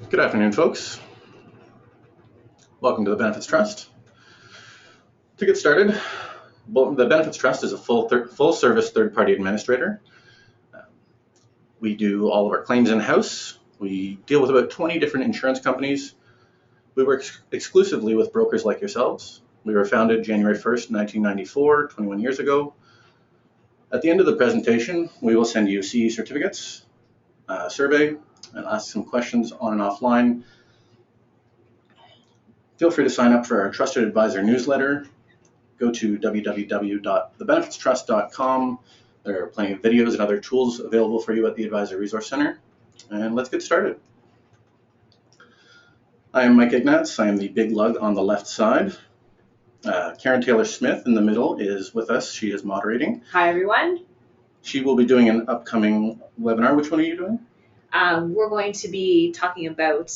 Good afternoon, folks. Welcome to the Benefits Trust. To get started, the Benefits Trust is a full-service third-party administrator. We do all of our claims in-house. We deal with about 20 different insurance companies. We work exclusively with brokers like yourselves. We were founded January 1st, 1994, 21 years ago. At the end of the presentation, we will send you CE certificates, a survey, and ask some questions on and offline. Feel free to sign up for our Trusted Advisor newsletter. Go to www.thebenefitstrust.com. There are plenty of videos and other tools available for you at the Advisor Resource Center. And let's get started. I am Mike Ignatz. I am the big lug on the left side. Karen Taylor-Smith in the middle is with us. She is moderating. Hi, everyone. She will be doing an upcoming webinar. Which one are you doing? We're going to be talking about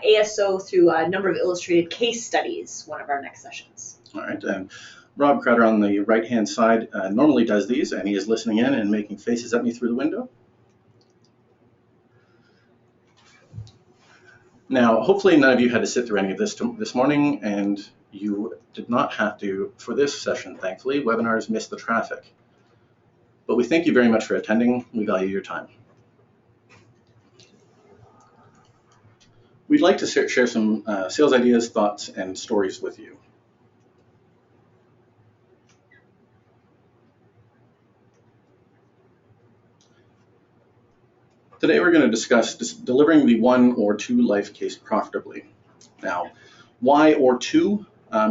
ASO through a number of illustrated case studies, one of our next sessions. All right, and Rob Crowder on the right-hand side normally does these, and he is listening in and making faces at me through the window. Now, hopefully none of you had to sit through any of this this morning, and you did not have to for this session, thankfully. Webinars miss the traffic. But we thank you very much for attending. We value your time. We'd like to share some sales ideas, thoughts, and stories with you. Today we're going to discuss delivering the 1 or 2 life case profitably. Now, why or 2?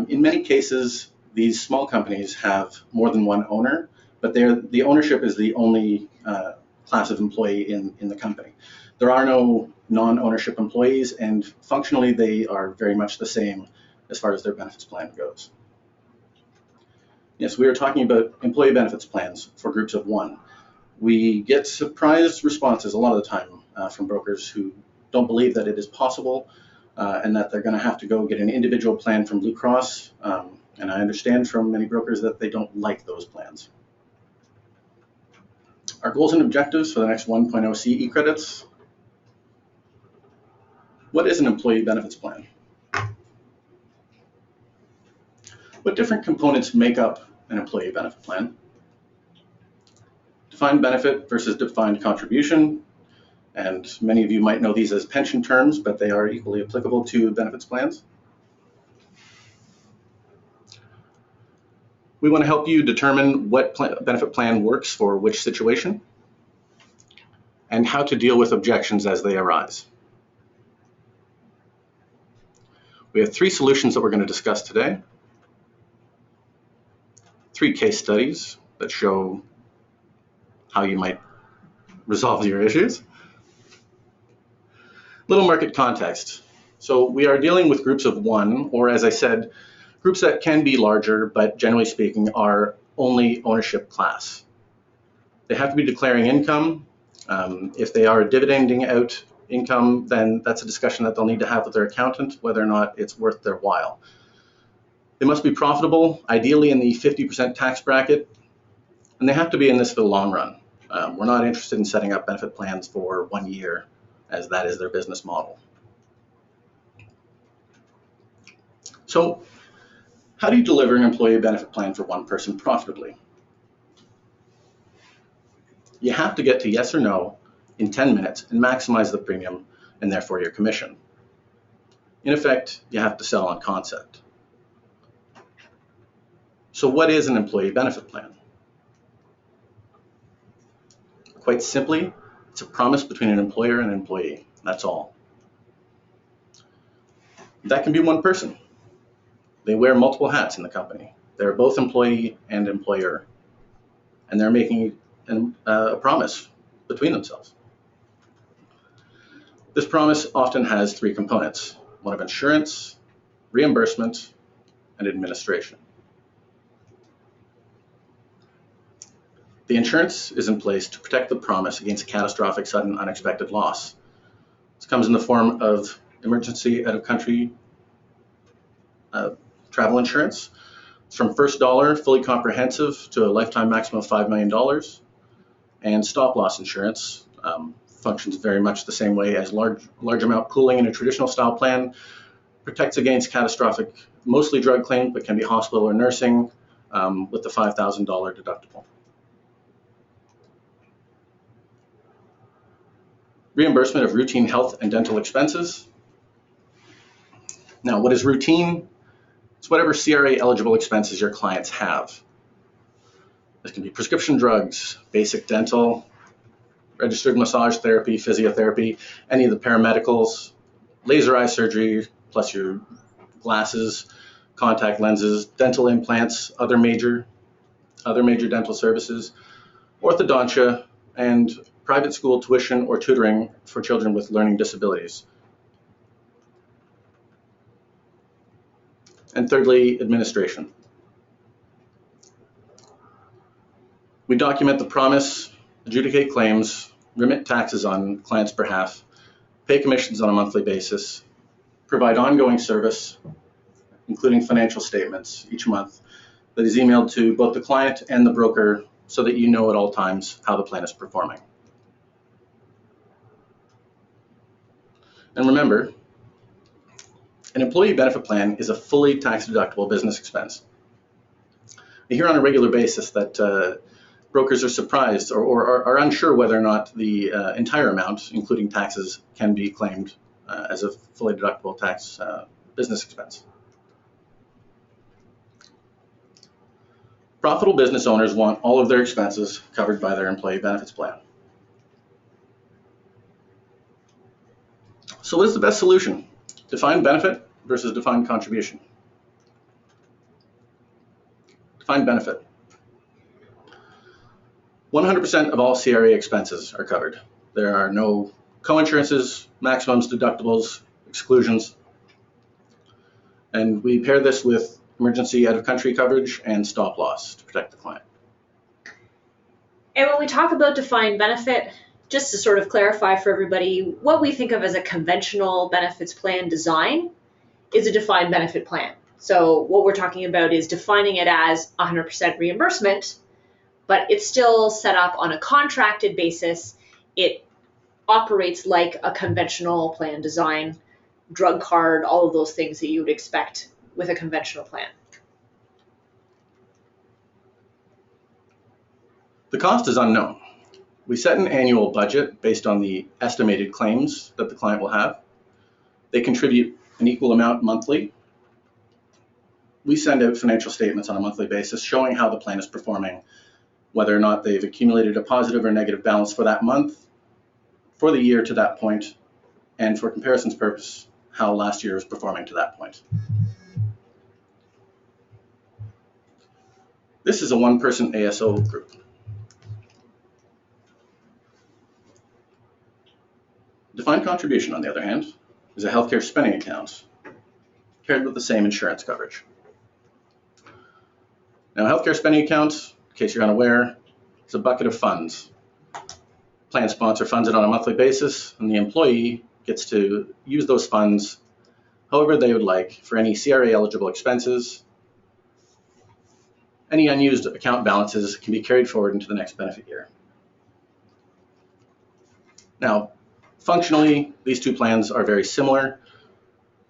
In many cases, these small companies have more than one owner, but the ownership is the only class of employee in the company. There are no non-ownership employees, and functionally they are very much the same as far as their benefits plan goes. Yes, we are talking about employee benefits plans for groups of 1. We get surprised responses a lot of the time from brokers who don't believe that it is possible and that they're going to have to go get an individual plan from Blue Cross. And I understand from many brokers that they don't like those plans. Our goals and objectives for the next 1.0 CE credits. What is an employee benefits plan? What different components make up an employee benefit plan? Defined benefit versus defined contribution. And many of you might know these as pension terms, but they are equally applicable to benefits plans. We want to help you determine what benefit plan works for which situation and how to deal with objections as they arise. We have 3 solutions that we're going to discuss today. 3 case studies that show how you might resolve your issues. Little market context. So we are dealing with groups of 1, or as I said, groups that can be larger, but generally speaking are only ownership class. They have to be declaring income. If they are dividending out income, then that's a discussion that they'll need to have with their accountant, whether or not it's worth their while. They must be profitable, ideally in the 50% tax bracket, and they have to be in this for the long run. We're not interested in setting up benefit plans for 1 year, as that is their business model. So, how do you deliver an employee benefit plan for 1 person profitably? You have to get to yes or no in 10 minutes and maximize the premium and therefore your commission. In effect, you have to sell on concept. So what is an employee benefit plan? Quite simply, it's a promise between an employer and an employee. That's all. That can be 1 person. They wear multiple hats in the company. They're both employee and employer, and they're making a promise between themselves. This promise often has 3 components: one of insurance, reimbursement, and administration. The insurance is in place to protect the promise against catastrophic, sudden, unexpected loss. This comes in the form of emergency out-of-country travel insurance. It's from first dollar, fully comprehensive, to a lifetime maximum of $5 million, and stop-loss insurance functions very much the same way as large amount pooling in a traditional style plan. Protects against catastrophic, mostly drug claims, but can be hospital or nursing, with the $5,000 deductible. Reimbursement of routine health and dental expenses. Now, what is routine? It's whatever CRA eligible expenses your clients have. This can be prescription drugs, basic dental, registered massage therapy, physiotherapy, any of the paramedicals, laser eye surgery, plus your glasses, contact lenses, dental implants, other major dental services, orthodontia, and private school tuition or tutoring for children with learning disabilities. And thirdly, administration. We document the promise, adjudicate claims, remit taxes on clients' behalf, pay commissions on a monthly basis, provide ongoing service, including financial statements each month that is emailed to both the client and the broker so that you know at all times how the plan is performing. And remember, an employee benefit plan is a fully tax-deductible business expense. We hear on a regular basis that brokers are surprised or are unsure whether or not the entire amount, including taxes, can be claimed as a fully deductible tax business expense. Profitable business owners want all of their expenses covered by their employee benefits plan. So what is the best solution? Defined benefit versus defined contribution. Defined benefit. 100% of all CRA expenses are covered. There are no co-insurances, maximums, deductibles, exclusions. And we pair this with emergency out-of-country coverage and stop loss to protect the client. And when we talk about defined benefit, just to sort of clarify for everybody, what we think of as a conventional benefits plan design is a defined benefit plan. So what we're talking about is defining it as 100% reimbursement, but it's still set up on a contracted basis. It operates like a conventional plan design, drug card, all of those things that you would expect with a conventional plan. The cost is unknown. We set an annual budget based on the estimated claims that the client will have. They contribute an equal amount monthly. We send out financial statements on a monthly basis showing how the plan is performing, whether or not they've accumulated a positive or negative balance for that month, for the year to that point, and for comparison's purpose, how last year was performing to that point. This is a one-person ASO group. Defined contribution, on the other hand, is a healthcare spending account paired with the same insurance coverage. Now, a healthcare spending account, in case you're unaware, is a bucket of funds. Plan sponsor funds it on a monthly basis, and the employee gets to use those funds however they would like for any CRA eligible expenses. Any unused account balances can be carried forward into the next benefit year. Now, functionally, these two plans are very similar.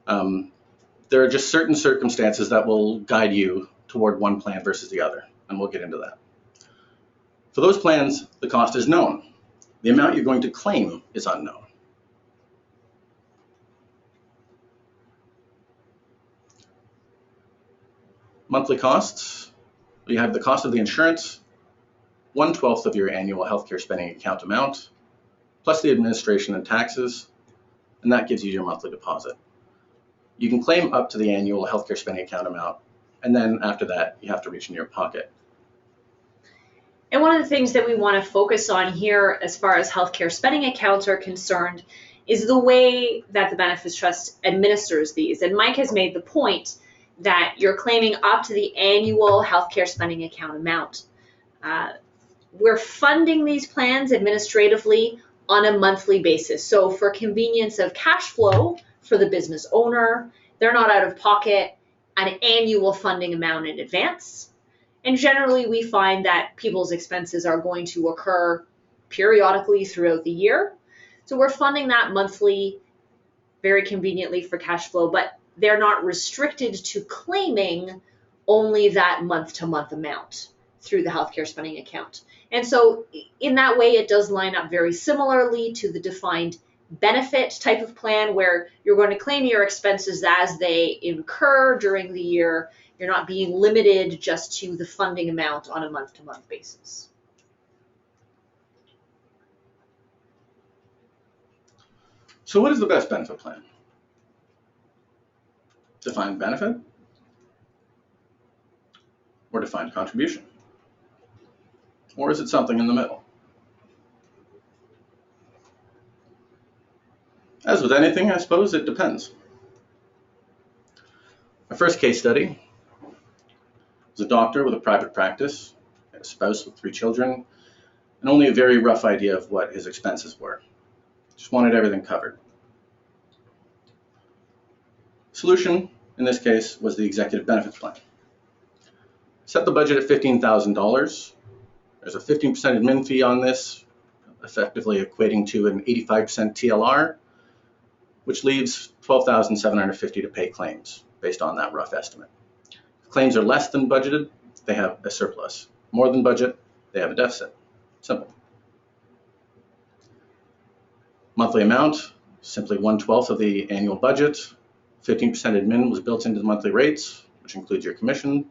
There are just certain circumstances that will guide you toward one plan versus the other, and we'll get into that. For those plans, the cost is known. The amount you're going to claim is unknown. Monthly costs, you have the cost of the insurance, 1/12 of your annual healthcare spending account amount, plus the administration and taxes, and that gives you your monthly deposit. You can claim up to the annual healthcare spending account amount, and then after that, you have to reach in your pocket. And one of the things that we want to focus on here as far as healthcare spending accounts are concerned is the way that the Benefits Trust administers these. And Mike has made the point that you're claiming up to the annual healthcare spending account amount. We're funding these plans administratively on a monthly basis. So for convenience of cash flow for the business owner, they're not out of pocket an annual funding amount in advance. And generally we find that people's expenses are going to occur periodically throughout the year. So we're funding that monthly very conveniently for cash flow, but they're not restricted to claiming only that month-to-month amount through the healthcare spending account. And so in that way, it does line up very similarly to the defined benefit type of plan where you're going to claim your expenses as they incur during the year. You're not being limited just to the funding amount on a month-to-month basis. So what is the best benefit plan? Defined benefit or defined contribution? Or is it something in the middle? As with anything, I suppose it depends. My first case study was a doctor with a private practice, a spouse with 3 children, and only a very rough idea of what his expenses were. Just wanted everything covered. Solution, in this case, was the executive benefits plan. Set the budget at $15,000. There's a 15% admin fee on this, effectively equating to an 85% TLR, which leaves $12,750 to pay claims based on that rough estimate. If claims are less than budgeted, they have a surplus. More than budget, they have a deficit. Simple. Monthly amount, simply 1/12 of the annual budget. 15% admin was built into the monthly rates, which includes your commission,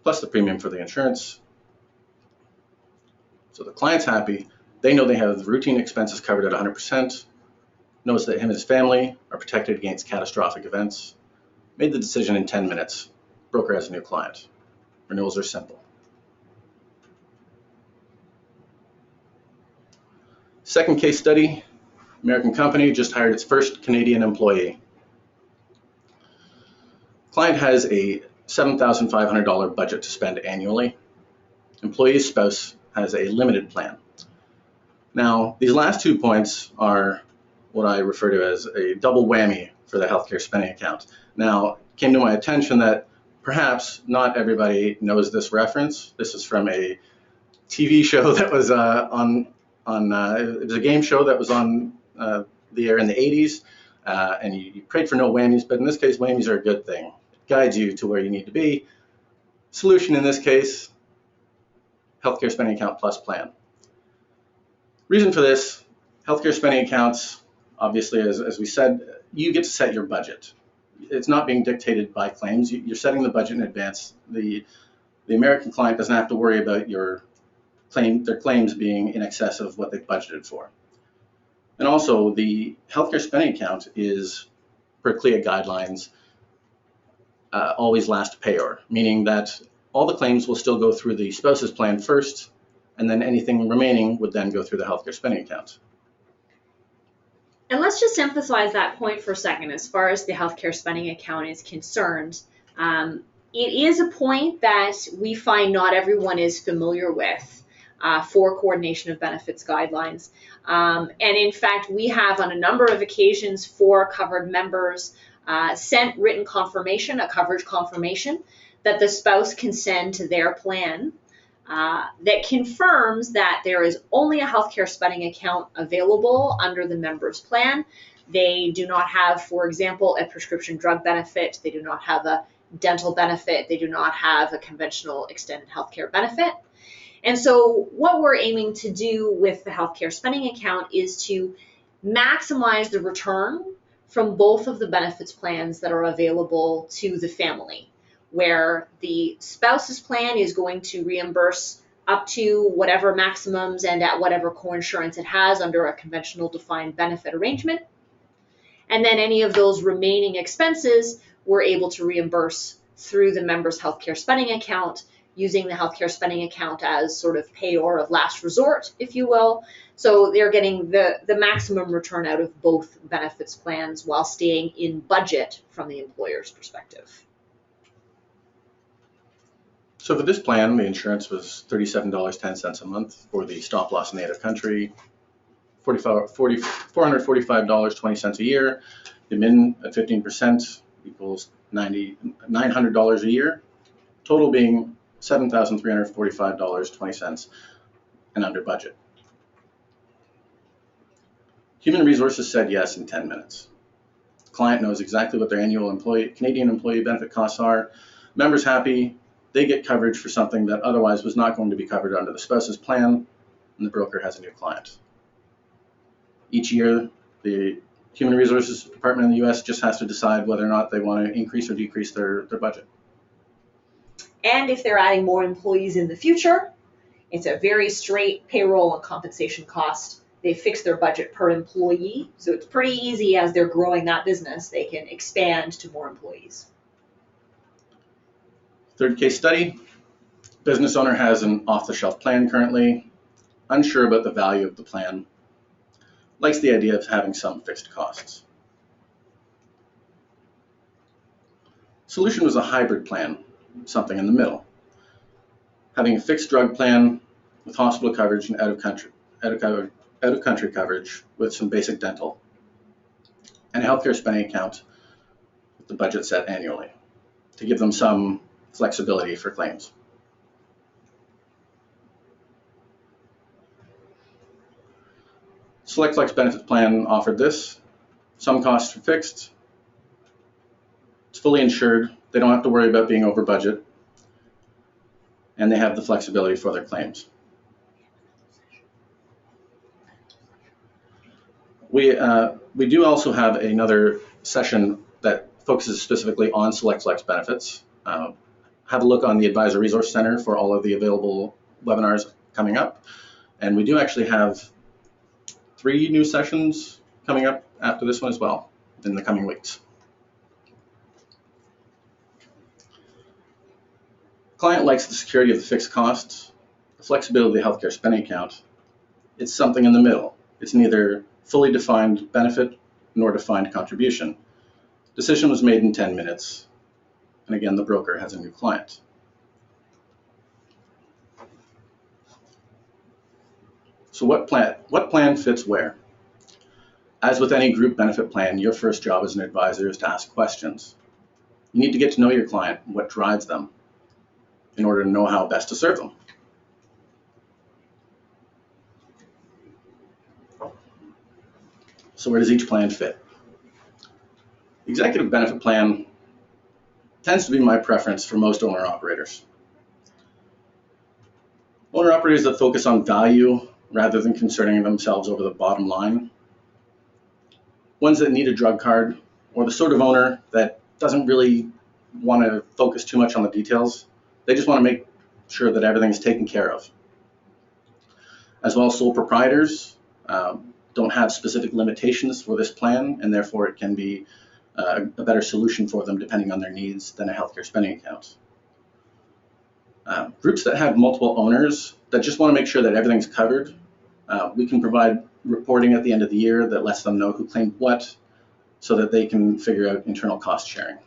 plus the premium for the insurance. So the client's happy. They know they have the routine expenses covered at 100%, knows that him and his family are protected against catastrophic events. Made the decision in 10 minutes. Broker has a new client. Renewals are simple. Second case study, American company just hired its first Canadian employee. Client has a $7,500 budget to spend annually. Employee's spouse has a limited plan. Now, these last 2 points are what I refer to as a double whammy for the healthcare spending account. Now, it came to my attention that perhaps not everybody knows this reference. This is from a TV show that was it was a game show that was on the air in the 80s, and you prayed for no whammies, but in this case, whammies are a good thing. It guides you to where you need to be. Solution in this case, healthcare spending account plus plan. Reason for this, healthcare spending accounts, obviously, as we said, you get to set your budget. It's not being dictated by claims. You're setting the budget in advance. The American client doesn't have to worry about their claims being in excess of what they've budgeted for. And also, the healthcare spending account is, per CLIA guidelines, always last payer, meaning that all the claims will still go through the spouse's plan first, and then anything remaining would then go through the healthcare spending account. And let's just emphasize that point for a second as far as the healthcare spending account is concerned. It is a point that we find not everyone is familiar with for coordination of benefits guidelines. And in fact, we have on a number of occasions for covered members sent written confirmation, a coverage confirmation, that the spouse can send to their plan that confirms that there is only a healthcare spending account available under the member's plan. They do not have, for example, a prescription drug benefit. They do not have a dental benefit. They do not have a conventional extended healthcare benefit. And so what we're aiming to do with the healthcare spending account is to maximize the return from both of the benefits plans that are available to the family, where the spouse's plan is going to reimburse up to whatever maximums and at whatever coinsurance it has under a conventional defined benefit arrangement. And then any of those remaining expenses we're able to reimburse through the member's healthcare spending account, using the healthcare spending account as sort of payor of last resort, if you will. So they're getting the maximum return out of both benefits plans while staying in budget from the employer's perspective. So for this plan, the insurance was $37.10 a month for the stop loss in native country, $445.20 a year. The min at 15% equals $900 a year. Total being $7,345.20 and under budget. Human Resources said yes in 10 minutes. The client knows exactly what their annual Canadian employee benefit costs are. Members happy, they get coverage for something that otherwise was not going to be covered under the spouse's plan, and the broker has a new client. Each year, the Human Resources Department in the US just has to decide whether or not they want to increase or decrease their budget. And if they're adding more employees in the future, it's a very straight payroll and compensation cost. They fix their budget per employee, so it's pretty easy as they're growing that business, they can expand to more employees. Third case study, business owner has an off-the-shelf plan currently, unsure about the value of the plan, likes the idea of having some fixed costs. Solution was a hybrid plan, something in the middle. Having a fixed drug plan with hospital coverage and out-of-country coverage with some basic dental, and a healthcare spending account with the budget set annually to give them some flexibility for claims. Select Flex Benefits Plan offered this. Some costs are fixed. It's fully insured. They don't have to worry about being over budget. And they have the flexibility for their claims. We do also have another session that focuses specifically on Select Flex benefits. Have a look on the Advisor Resource Center for all of the available webinars coming up. And we do actually have 3 new sessions coming up after this one as well in the coming weeks. Client likes the security of the fixed costs, the flexibility of the healthcare spending account. It's something in the middle. It's neither fully defined benefit nor defined contribution. Decision was made in 10 minutes. And again, the broker has a new client. So what plan fits where? As with any group benefit plan, your first job as an advisor is to ask questions. You need to get to know your client and what drives them in order to know how best to serve them. So where does each plan fit? The executive benefit plan tends to be my preference for most owner-operators. Owner-operators that focus on value rather than concerning themselves over the bottom line. Ones that need a drug card, or the sort of owner that doesn't really want to focus too much on the details. They just want to make sure that everything's taken care of. As well, sole proprietors don't have specific limitations for this plan, and therefore it can be a better solution for them depending on their needs than a healthcare spending account. Groups that have multiple owners that just want to make sure that everything's covered, we can provide reporting at the end of the year that lets them know who claimed what so that they can figure out internal cost sharing.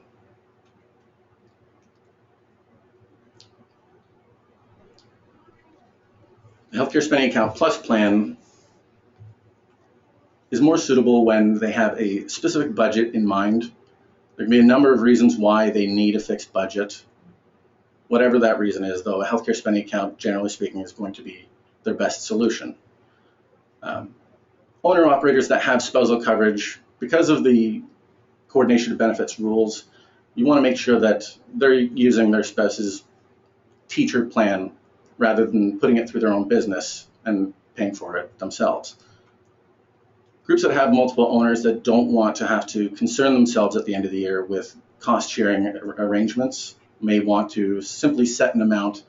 The Healthcare Spending Account Plus plan is more suitable when they have a specific budget in mind. There can be a number of reasons why they need a fixed budget. Whatever that reason is, though, a healthcare spending account, generally speaking, is going to be their best solution. Owner-operators that have spousal coverage, because of the coordination of benefits rules, you want to make sure that they're using their spouse's teacher plan rather than putting it through their own business and paying for it themselves. Groups that have multiple owners that don't want to have to concern themselves at the end of the year with cost-sharing arrangements may want to simply set an amount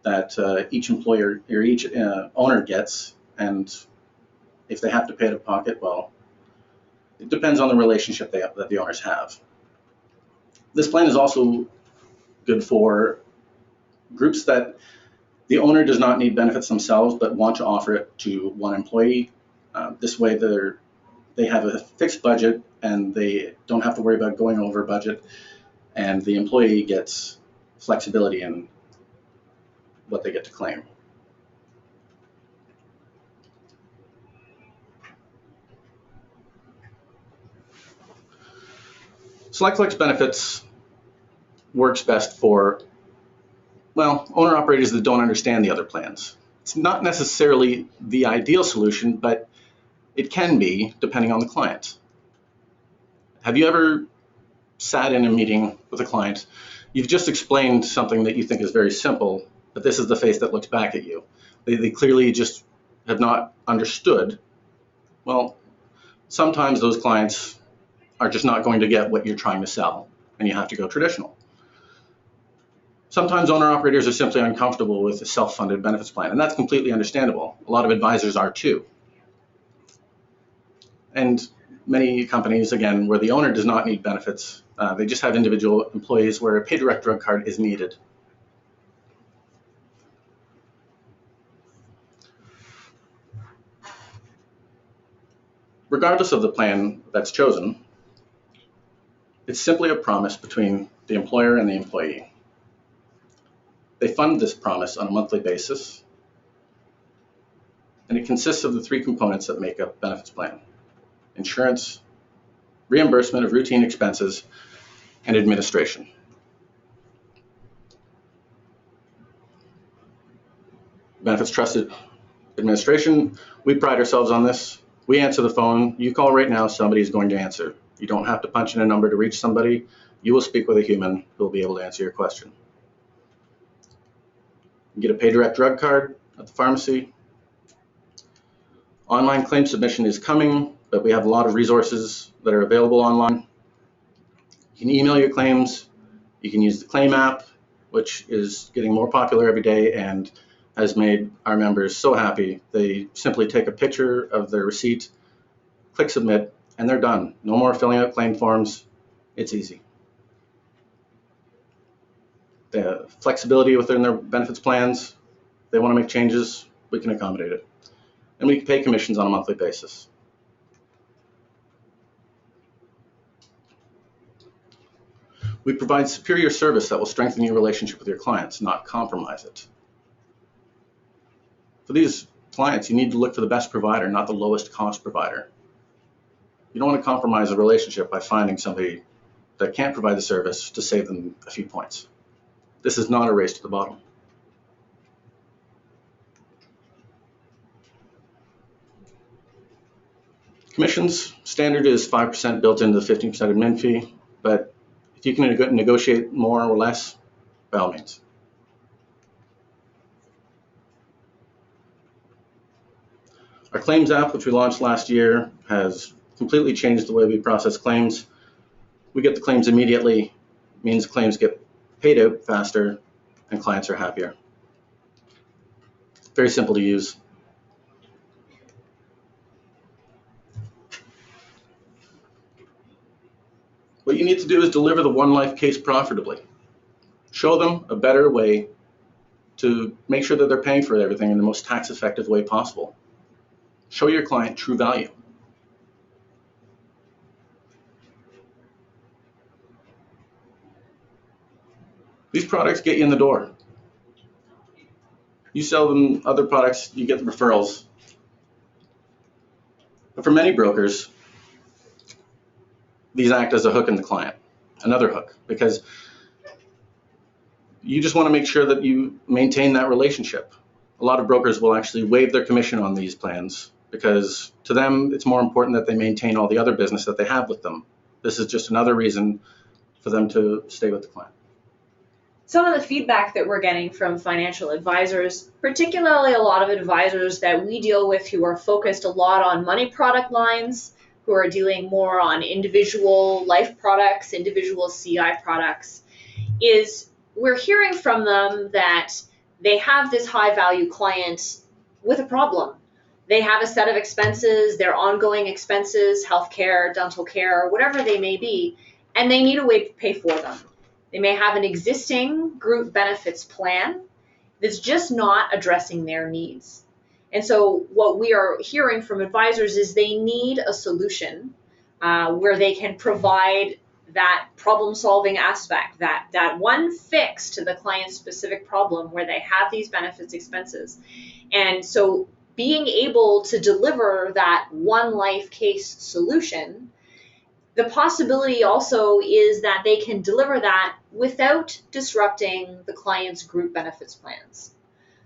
that each employer or each owner gets, and if they have to pay out of pocket, well, it depends on the relationship that the owners have. This plan is also good for groups that the owner does not need benefits themselves but want to offer it to one employee. This way they have a fixed budget and they don't have to worry about going over budget, and the employee gets flexibility in what they get to claim. Select Flex Benefits works best for, well, owner-operators that don't understand the other plans. It's not necessarily the ideal solution, but It can be, depending on the client. Have you ever sat in a meeting with a client? You've just explained something that you think is very simple, but this is the face that looks back at you. They clearly just have not understood. Well, sometimes those clients are just not going to get what you're trying to sell, and you have to go traditional. Sometimes owner-operators are simply uncomfortable with a self-funded benefits plan, and that's completely understandable. A lot of advisors are too. And many companies, again, where the owner does not need benefits, they just have individual employees where a pay direct drug card is needed. Regardless of the plan that's chosen, it's simply a promise between the employer and the employee. They fund this promise on a monthly basis, and it consists of the three components that make up a benefits plan: insurance, reimbursement of routine expenses, and administration. Benefits Trusted Administration, we pride ourselves on this. We answer the phone. You call right now, somebody's going to answer. You don't have to punch in a number to reach somebody. You will speak with a human who will be able to answer your question. You get a pay direct drug card at the pharmacy. Online claim submission is coming, but we have a lot of resources that are available online. You can email your claims. You can use the claim app, which is getting more popular every day and has made our members so happy. They simply take a picture of their receipt, click submit, and they're done. No more filling out claim forms. It's easy. The flexibility within their benefits plans, they want to make changes, we can accommodate it. And we can pay commissions on a monthly basis. We provide superior service that will strengthen your relationship with your clients, not compromise it. For these clients, you need to look for the best provider, not the lowest cost provider. You don't want to compromise a relationship by finding somebody that can't provide the service to save them a few points. This is not a race to the bottom. Commissions, standard is 5% built into the 15% admin fee, but if you can negotiate more or less, by all means. Our claims app, which we launched last year, has completely changed the way we process claims. We get the claims immediately, means claims get paid out faster, and clients are happier. Very simple to use. What you need to do is deliver the one life case profitably. Show them a better way to make sure that they're paying for everything in the most tax effective way possible. Show your client true value. These products get you in the door. You sell them other products, you get the referrals. But for many brokers, these act as a hook in the client, another hook, because you just want to make sure that you maintain that relationship. A lot of brokers will actually waive their commission on these plans because to them, it's more important that they maintain all the other business that they have with them. This is just another reason for them to stay with the client. Some of the feedback that we're getting from financial advisors, particularly a lot of advisors that we deal with who are focused a lot on money product lines, who are dealing more on individual life products, individual CI products, is we're hearing from them that they have this high value client with a problem. They have a set of expenses, their ongoing expenses, healthcare, dental care, whatever they may be, and they need a way to pay for them. They may have an existing group benefits plan that's just not addressing their needs. And so what we are hearing from advisors is they need a solution where they can provide that problem-solving aspect, that one fix to the client's specific problem where they have these benefits expenses. And so being able to deliver that one life case solution, the possibility also is that they can deliver that without disrupting the client's group benefits plans.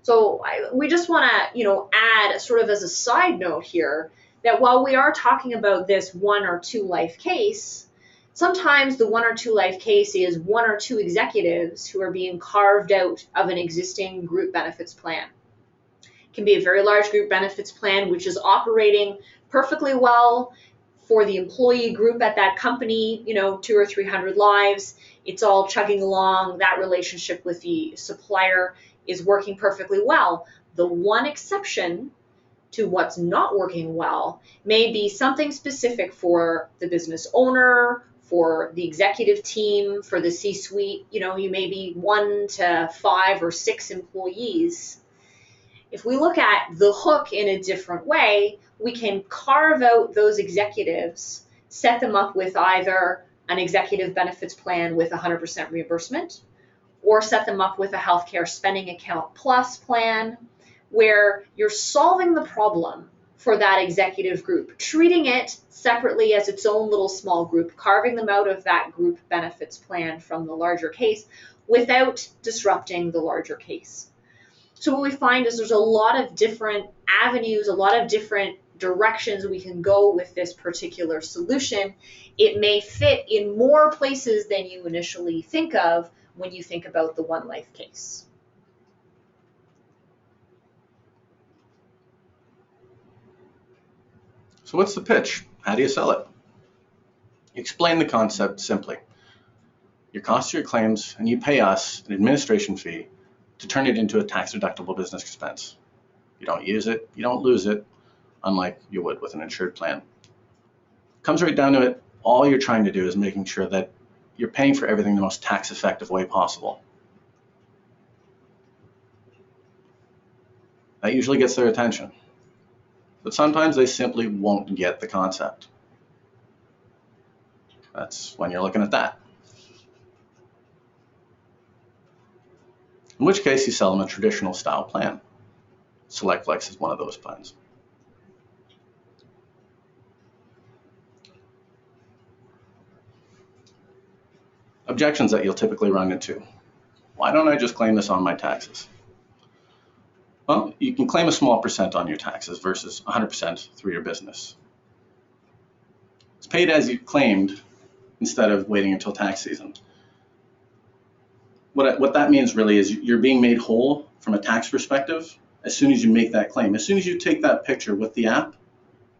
So we just want to, add sort of as a side note here that while we are talking about this 1 or 2 life case, sometimes the 1 or 2 life case is 1 or 2 executives who are being carved out of an existing group benefits plan. It can be a very large group benefits plan which is operating perfectly well for the employee group at that company, 200 or 300 lives. It's all chugging along. That relationship with the supplier is working perfectly well. The one exception to what's not working well may be something specific for the business owner, for the executive team, for the C-suite. You may be 1 to 5 or 6 employees. If we look at the hook in a different way, we can carve out those executives, set them up with either an executive benefits plan with 100% reimbursement, or set them up with a healthcare spending account plus plan, where you're solving the problem for that executive group, treating it separately as its own little small group, carving them out of that group benefits plan from the larger case without disrupting the larger case. So what we find is there's a lot of different avenues, a lot of different directions we can go with this particular solution. It may fit in more places than you initially think of when you think about the one life case. So what's the pitch? How do you sell it? Explain the concept simply. Your costs your claims, and you pay us an administration fee to turn it into a tax-deductible business expense. You don't use it, you don't lose it, unlike you would with an insured plan. Comes right down to it, all you're trying to do is making sure that you're paying for everything the most tax-effective way possible. That usually gets their attention. But sometimes they simply won't get the concept. That's when you're looking at that. In which case you sell them a traditional style plan. SelectFlex is one of those plans. Objections that you'll typically run into. Why don't I just claim this on my taxes? Well, you can claim a small percent on your taxes versus 100% through your business. It's paid as you claimed instead of waiting until tax season. What that means really is you're being made whole from a tax perspective as soon as you make that claim. As soon as you take that picture with the app,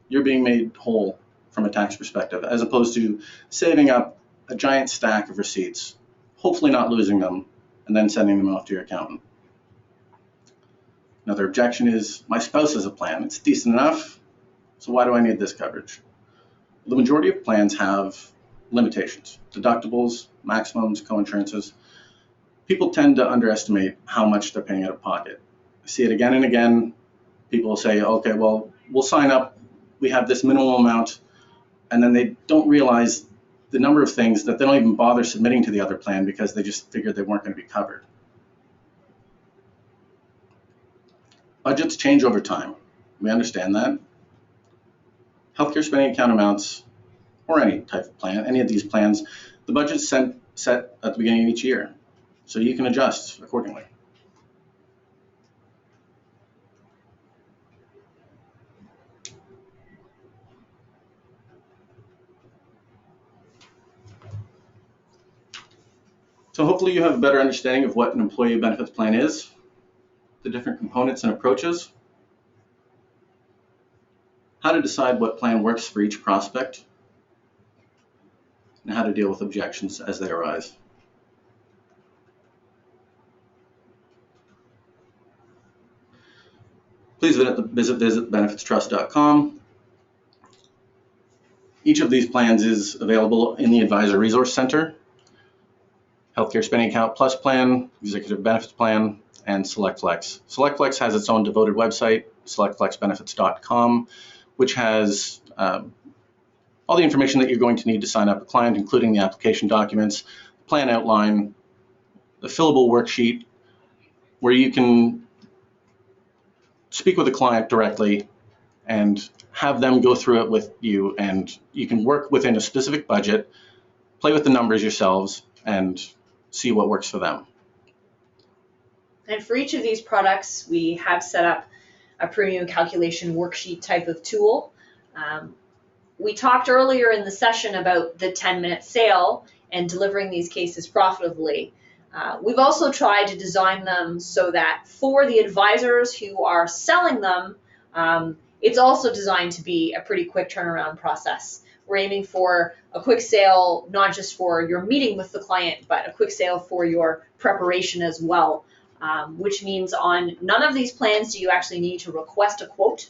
you're being made whole from a tax perspective, as opposed to saving up a giant stack of receipts, hopefully not losing them, and then sending them off to your accountant. Another objection is, my spouse has a plan. It's decent enough, so why do I need this coverage? The majority of plans have limitations, deductibles, maximums, co-insurances. People tend to underestimate how much they're paying out of pocket. I see it again and again. People will say, okay, well, we'll sign up. We have this minimum amount, and then they don't realize the number of things that they don't even bother submitting to the other plan because they just figured they weren't going to be covered. Budgets change over time. We understand that. Healthcare spending account amounts, or any type of plan, any of these plans, the budget's set at the beginning of each year, so you can adjust accordingly. So hopefully you have a better understanding of what an employee benefits plan is, the different components and approaches, how to decide what plan works for each prospect, and how to deal with objections as they arise. Please visit benefitstrust.com. Each of these plans is available in the Advisor Resource Center. Healthcare Spending Account Plus Plan, Executive Benefits Plan, and SelectFlex. SelectFlex has its own devoted website, selectflexbenefits.com, which has all the information that you're going to need to sign up a client, including the application documents, plan outline, the fillable worksheet, where you can speak with a client directly and have them go through it with you, and you can work within a specific budget, play with the numbers yourselves, and see what works for them. And for each of these products, we have set up a premium calculation worksheet type of tool We talked earlier in the session about the 10-minute sale and delivering these cases profitably. We've also tried to design them so that for the advisors who are selling them, it's also designed to be a pretty quick turnaround process. We're aiming for a quick sale, not just for your meeting with the client, but a quick sale for your preparation as well, which means on none of these plans do you actually need to request a quote.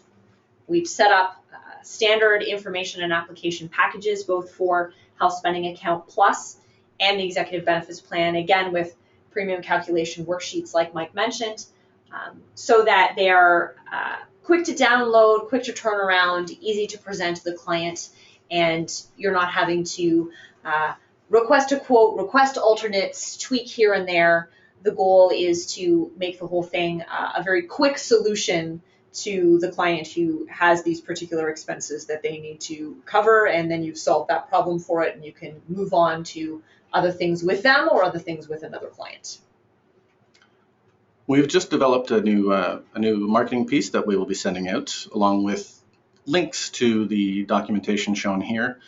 We've set up standard information and application packages, both for Health Spending Account Plus and the Executive Benefits Plan, again with premium calculation worksheets like Mike mentioned, so that they are quick to download, quick to turn around, easy to present to the client, and you're not having to request a quote, request alternates, tweak here and there. The goal is to make the whole thing a very quick solution to the client who has these particular expenses that they need to cover, and then you've solved that problem for it and you can move on to other things with them or other things with another client. We've just developed a new marketing piece that we will be sending out, along with links to the documentation shown here.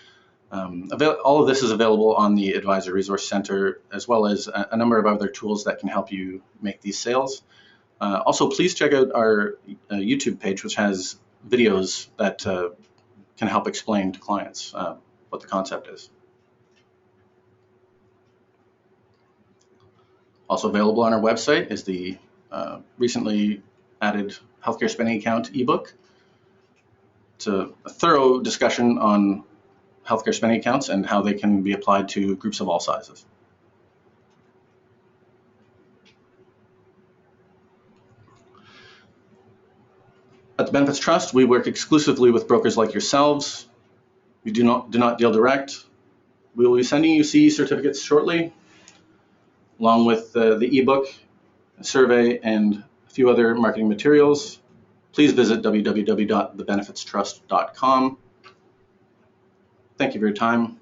All of this is available on the Advisor Resource Center, as well as a number of other tools that can help you make these sales. Also, please check out our YouTube page, which has videos that can help explain to clients what the concept is. Also available on our website is the recently added Healthcare Spending Account ebook. It's a thorough discussion on healthcare spending accounts and how they can be applied to groups of all sizes. At the Benefits Trust, we work exclusively with brokers like yourselves. We do not deal direct. We will be sending you CE certificates shortly, along with the ebook, a survey, and a few other marketing materials. Please visit www.thebenefitstrust.com. Thank you for your time.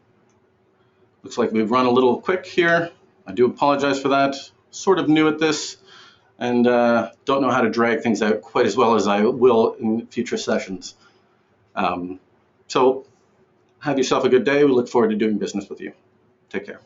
Looks like we've run a little quick here. I do apologize for that. Sort of new at this, and don't know how to drag things out quite as well as I will in future sessions. So have yourself a good day. We look forward to doing business with you. Take care.